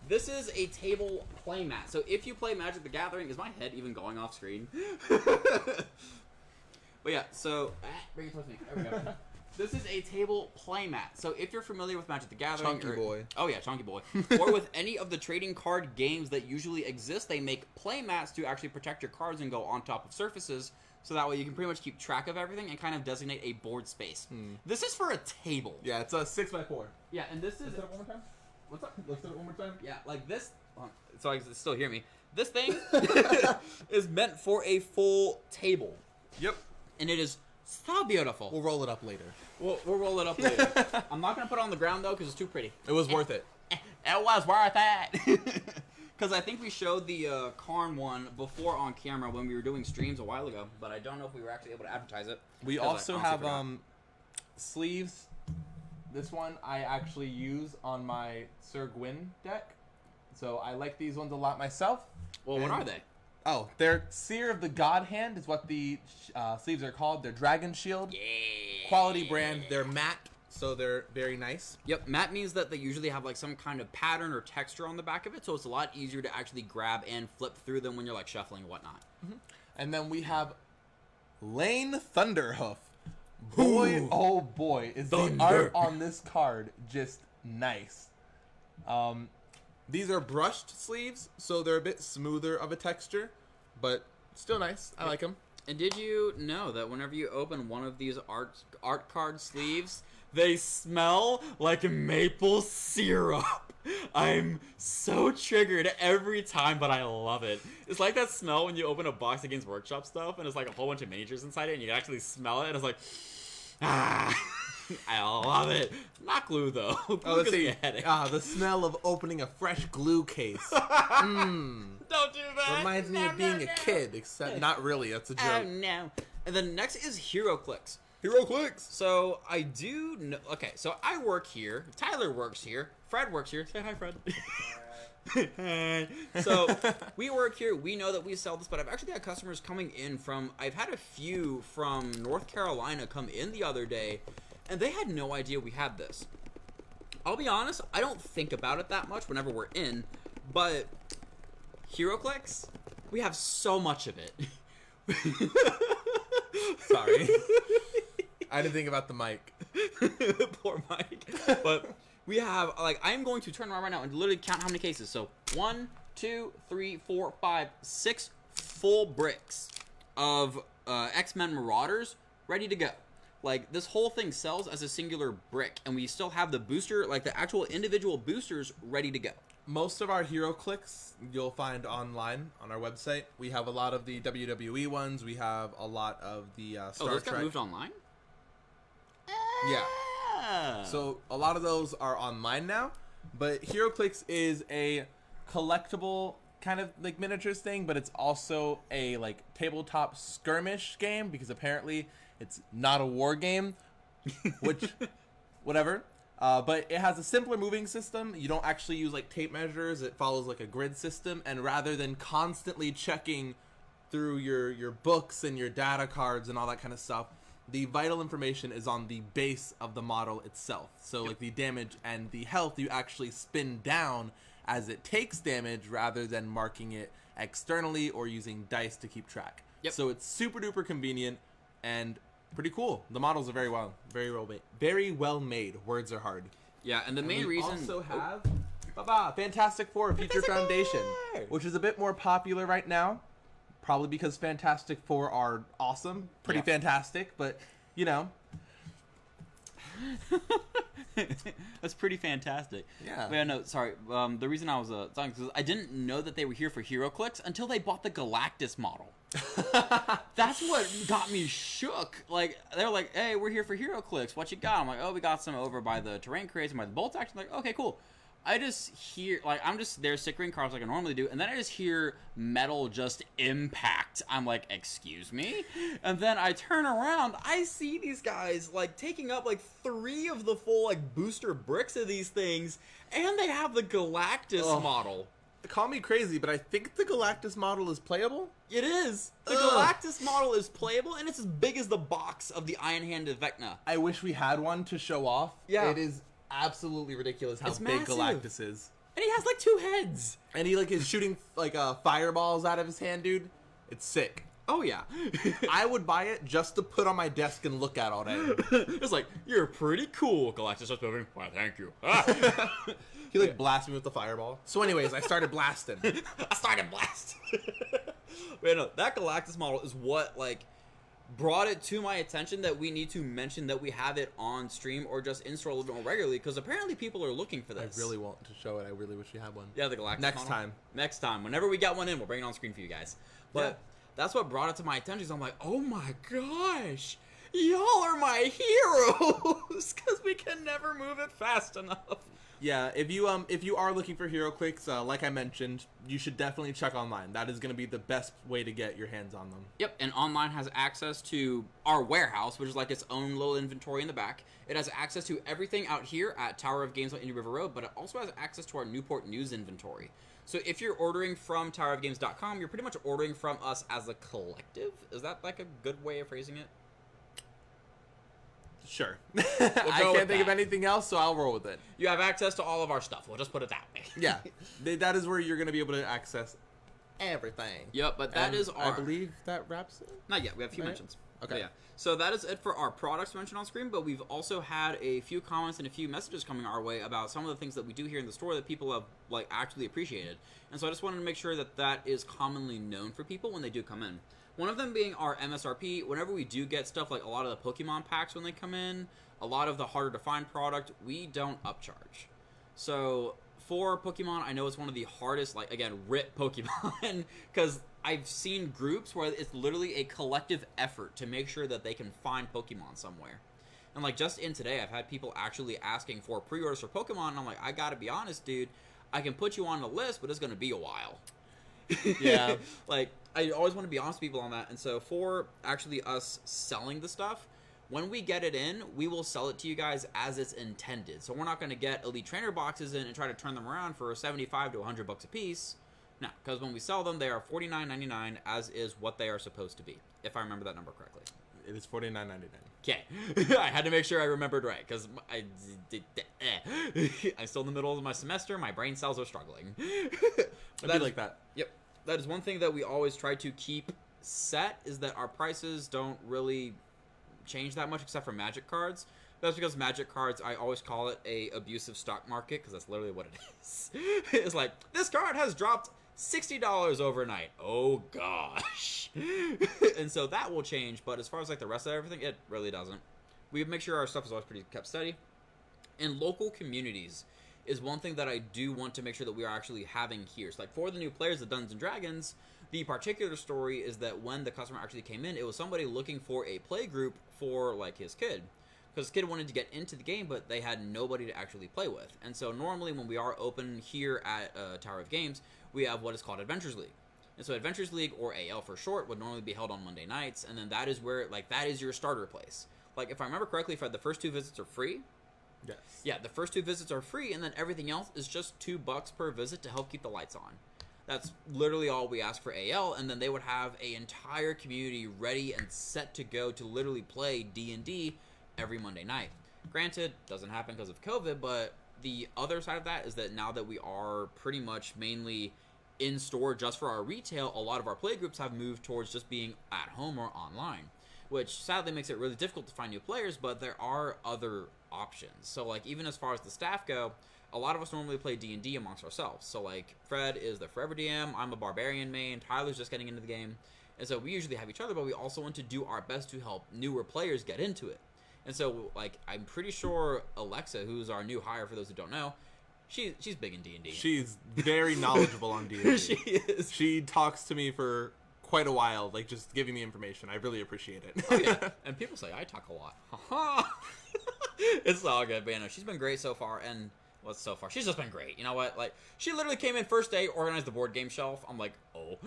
This is a table playmat. So if you play Magic the Gathering, is my head even going off screen? But yeah, so bring it towards me. There we go. This is a table playmat. So if you're familiar with Magic the Gathering, Chunky boy. Oh yeah, Chunky Boy. Or with any of the trading card games that usually exist, they make playmats to actually protect your cards and go on top of surfaces. So that way you can pretty much keep track of everything and kind of designate a board space. This is for a table. Yeah, it's a 6x4. Yeah, and this is. Let's do it one more time. What's up? Let's do it one more time. Yeah, like this. So I can still hear me. This thing is meant for a full table. Yep. And it is so beautiful. We'll roll it up later. We'll roll it up later. I'm not going to put it on the ground, though, because it's too pretty. It was worth it. It was worth it. Because I think we showed the Karn one before on camera when we were doing streams a while ago, but I don't know if we were actually able to advertise it. We also have sleeves. This one I actually use on my Sir Gwyn deck. So I like these ones a lot myself. Well, what are they? Oh, they're Seer of the God Hand is what the sleeves are called. They're Dragon Shield. Yeah. Quality brand. They're matte, so they're very nice. Yep, matte means that they usually have like some kind of pattern or texture on the back of it, so it's a lot easier to actually grab and flip through them when you're like shuffling and whatnot. And then we have Lane Thunderhoof. Boy, oh boy, is the art on this card just nice. These are brushed sleeves, so they're a bit smoother of a texture, but still nice. I like them. And did you know that whenever you open one of these art card sleeves, they smell like maple syrup? I'm so triggered every time, but I love it. It's like that smell when you open a box of Games Workshop stuff, and it's like a whole bunch of miniatures inside it, and you can actually smell it, and it's like, ah. I love it. Not glue, though. Glue gives me a headache. The smell of opening a fresh glue case. Don't do that. Reminds me of being a kid, except not really. That's a joke. Oh, no. And then next is HeroClix. HeroClix. So I do know. Okay, so I work here. Tyler works here. Fred works here. Say hi, Fred. Hi. So we work here. We know that we sell this, but I've actually had customers coming in from. I've had a few from North Carolina come in the other day. And they had no idea we had this. I'll be honest, I don't think about it that much whenever we're in, but HeroClix, we have so much of it. Sorry. I didn't think about the mic. Poor Mike. But we have, like, I'm going to turn around right now and literally count how many cases. So 1, 2, 3, 4, 5, 6 full bricks of X-Men Marauders ready to go. Like, this whole thing sells as a singular brick, and we still have the booster, like the actual individual boosters ready to go. Most of our HeroClix you'll find online on our website. We have a lot of the WWE ones. We have a lot of the Star Trek. Oh, those got moved online? Yeah. So a lot of those are online now, but HeroClix is a collectible kind of like miniatures thing, but it's also a like tabletop skirmish game because apparently it's not a war game, which whatever. But it has a simpler moving system. You don't actually use like tape measures. It follows like a grid system, and rather than constantly checking through your books and your data cards and all that kind of stuff, the vital information is on the base of the model itself. So like the damage and the health, you actually spin down as it takes damage rather than marking it externally or using dice to keep track. Yep. So it's super duper convenient and pretty cool. The models are very well made. Words are hard. Yeah, and the And main we reason also have Fantastic Four Future Foundation, which is a bit more popular right now. Probably because Fantastic Four are awesome, pretty fantastic, but you know. That's pretty fantastic. Yeah. No, sorry. The reason I was talking is I didn't know that they were here for HeroClix until they bought the Galactus model. That's what got me shook. Like, they're like, hey, we're here for HeroClix. What you got? I'm like, oh, we got some over by the terrain crates and by the bolt action. Like, okay, cool. I just hear, like, I'm just there stickering cards like I normally do, and then I just hear metal just impact. I'm like, excuse me? And then I turn around, I see these guys, like, taking up, like, 3 of the full, like, booster bricks of these things, and they have the Galactus model. Call me crazy, but I think the Galactus model is playable. It is. The Galactus model is playable, and it's as big as the box of the Hand of Vecna. I wish we had one to show off. Yeah. It is absolutely ridiculous how It's big massive. Galactus is. And he has, like, 2 heads. And he, like, is shooting, like, fireballs out of his hand, dude. It's sick. Oh, yeah. I would buy it just to put on my desk and look at all day. It's like, you're pretty cool, Galactus starts moving. Why, thank you. He, like, blasts me with the fireball. So anyways, I started blasting. I started blasting. Wait, no, that Galactus model is what, like, brought it to my attention that we need to mention that we have it on stream or just in-store a little bit more regularly, because apparently people are looking for this. I really want to show it. I really wish we had one. Yeah, the Galactus Next model. time. Next time. Whenever we get one in, we'll bring it on screen for you guys. But that's what brought it to my attention. So I'm like, oh my gosh, y'all are my heroes, because we can never move it fast enough. Yeah, if you are looking for HeroClix, like I mentioned, you should definitely check online. That is going to be the best way to get your hands on them. Yep, and online has access to our warehouse, which is like its own little inventory in the back. It has access to everything out here at Tower of Games on Indian River Road, but it also has access to our Newport news inventory. So if you're ordering from towerofgames.com, you're pretty much ordering from us as a collective. Is that like a good way of phrasing it? Sure. I can't think of anything else, so I'll roll with it. You have access to all of our stuff. We'll just put it that way. Yeah, that is where you're going to be able to access everything. Yep, but that is our... I believe that wraps it. Not yet. We have a few mentions. Okay. But yeah. So that is it for our products mentioned on screen, but we've also had a few comments and a few messages coming our way about some of the things that we do here in the store that people have, like, actually appreciated. And so I just wanted to make sure that that is commonly known for people when they do come in. One of them being our MSRP. Whenever we do get stuff like a lot of the Pokemon packs when they come in, a lot of the harder to find product, we don't upcharge. So for Pokemon, I know it's one of the hardest, like, again, rip Pokemon, because I've seen groups where it's literally a collective effort to make sure that they can find Pokemon somewhere. And, like, just in today, I've had people actually asking for pre-orders for Pokemon, and I'm like, I gotta be honest, dude, I can put you on the list, but it's gonna be a while. Yeah. Like, I always want to be honest with people on that. And so for actually us selling the stuff, when we get it in, we will sell it to you guys as it's intended. So we're not going to get Elite Trainer boxes in and try to turn them around for 75 to 100 bucks a piece. No, because when we sell them, they are $49.99, as is what they are supposed to be, if I remember that number correctly. It is $49.99. Okay. I had to make sure I remembered right, because I'm still in the middle of my semester. My brain cells are struggling. I like that. Yep. That is one thing that we always try to keep set, is that our prices don't really change that much except for Magic cards. That's because Magic cards, I always call it a abusive stock market, because that's literally what it is. It's like, this card has dropped $60 overnight. Oh gosh. And so that will change, but as far as like the rest of everything, it really doesn't. We make sure our stuff is always pretty kept steady. And local communities is one thing that I do want to make sure that we are actually having here. So like for the new players of Dungeons & Dragons, the particular story is that when the customer actually came in, it was somebody looking for a play group for like his kid. Because his kid wanted to get into the game, but they had nobody to actually play with. And so normally when we are open here at Tower of Games, we have what is called Adventures League. And so Adventures League, or AL for short, would normally be held on Monday nights, and then that is where, like, that is your starter place. Like, if I remember correctly, the first 2 visits are free, Yes. Yeah, the first 2 visits are free, and then everything else is just $2 per visit to help keep the lights on. That's literally all we ask for AL, and then they would have an entire community ready and set to go to literally play D&D every Monday night. Granted, doesn't happen because of COVID, but the other side of that is that now that we are pretty much mainly in store just for our retail, a lot of our play groups have moved towards just being at home or online, which sadly makes it really difficult to find new players, but there are other options. So, like, even as far as the staff go, a lot of us normally play D&D amongst ourselves. So, like, Fred is the Forever DM, I'm a Barbarian main, Tyler's just getting into the game. And so we usually have each other, but we also want to do our best to help newer players get into it. And so, like, I'm pretty sure Alexa, who's our new hire for those who don't know, she's big in D&D. She's very knowledgeable on D&D. She is. She talks to me for quite a while, like, just giving me information. I really appreciate it. Oh, yeah. And people say I talk a lot. It's all good, but, you know, she's been great so far, and... well, so far, she's just been great. You know what? Like, she literally came in first day, organized the board game shelf. I'm like, oh.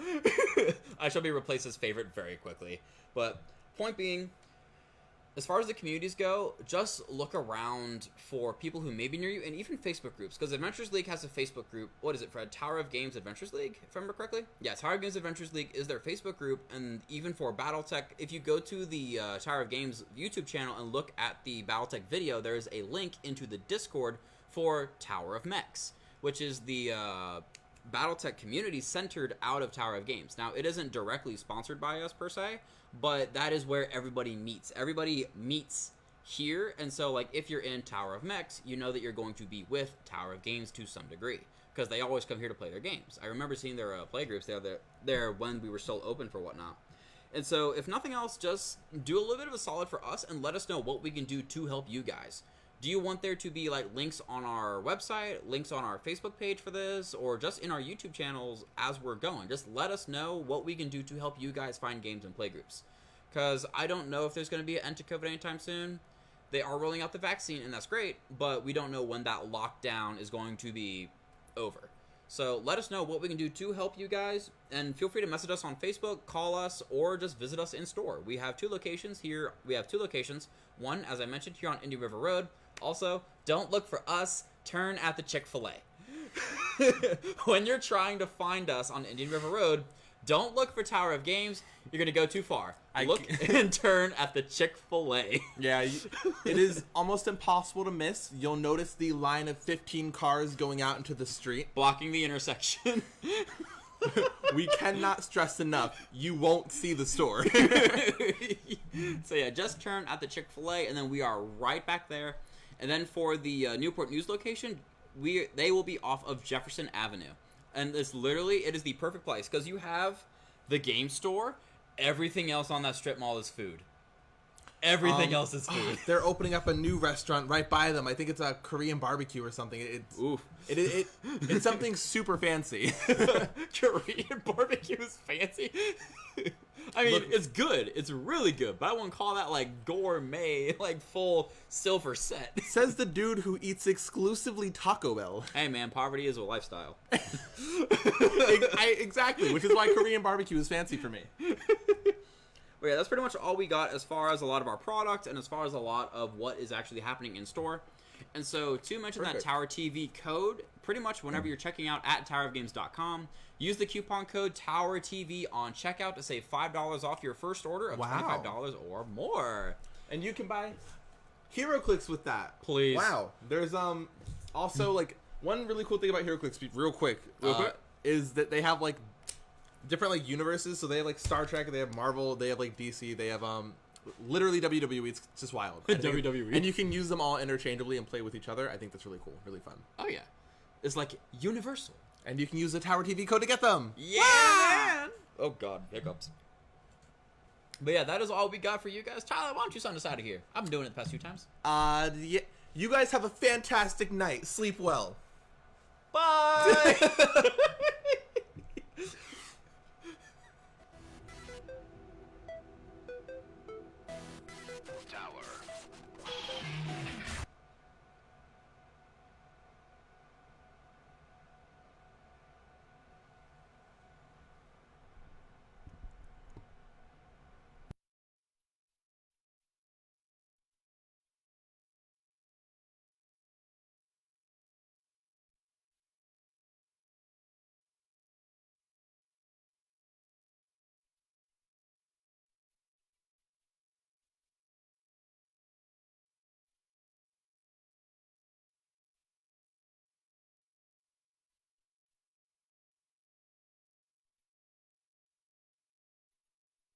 I shall be replaced as favorite very quickly. But, point being, as far as the communities go, just look around for people who may be near you, and even Facebook groups, because Adventures League has a Facebook group. What is it, Fred? Tower of Games Adventures League, if I remember correctly? Yeah, Tower of Games Adventures League is their Facebook group, and even for Battletech, if you go to the Tower of Games YouTube channel and look at the Battletech video, there's a link into the Discord for Tower of Mechs, which is the Battletech community centered out of Tower of Games. Now, it isn't directly sponsored by us per se, but that is where everybody meets. Everybody meets here, and so, like, if you're in Tower of Mechs, you know that you're going to be with Tower of Games to some degree, because they always come here to play their games. I remember seeing their play groups there when we were still open for whatnot. And so, if nothing else, just do a little bit of a solid for us and let us know what we can do to help you guys. Do you want there to be, like, links on our website, links on our Facebook page for this, or just in our YouTube channels as we're going? Just let us know what we can do to help you guys find games and playgroups. Because I don't know if there's going to be an end to COVID anytime soon. They are rolling out the vaccine, and that's great, but we don't know when that lockdown is going to be over. So let us know what we can do to help you guys, and feel free to message us on Facebook, call us, or just visit us in store. We have 2 locations here. We have 2 locations. One, as I mentioned, here on Indian River Road. Also, don't look for us. Turn at the Chick-fil-A. When you're trying to find us on Indian River Road, don't look for Tower of Games. You're going to go too far. Look and turn at the Chick-fil-A. Yeah, it is almost impossible to miss. You'll notice the line of 15 cars going out into the street, blocking the intersection. We cannot stress enough, you won't see the store. So yeah, just turn at the Chick-fil-A, and then we are right back there. And then for the Newport News location, they will be off of Jefferson Avenue. And it is the perfect place, because you have the game store. Everything else on that strip mall is food. Everything else is food. They're opening up a new restaurant right by them. I think it's a Korean barbecue or something. It's something super fancy. Korean barbecue is fancy. I mean, it's good. It's really good, but I wouldn't call that, like, gourmet, like, full silver set. Says the dude who eats exclusively Taco Bell. Hey, man, poverty is a lifestyle. Exactly, which is why Korean barbecue is fancy for me. Well, yeah, that's pretty much all we got as far as a lot of our product and as far as a lot of what is actually happening in store. And so, to mention that Tower TV code, pretty much whenever you're checking out at towerofgames.com, use the coupon code TowerTV on checkout to save $5 off your first order of $25 or more. And you can buy HeroClix with that. Please. Wow. There's also, like, one really cool thing about HeroClix, real quick, is that they have, like, different, like, universes. So they have, like, Star Trek, they have Marvel, they have, like, DC, they have literally WWE. It's just wild. WWE. And you can use them all interchangeably and play with each other. I think that's really cool, really fun. Oh yeah, it's like universal. And you can use the Tower TV code to get them. Yeah, man. Oh god, hiccups. But yeah, that is all we got for you guys. Tyler, why don't you sign us out of here? I've been doing it the past few times. Yeah. You guys have a fantastic night. Sleep well. Bye.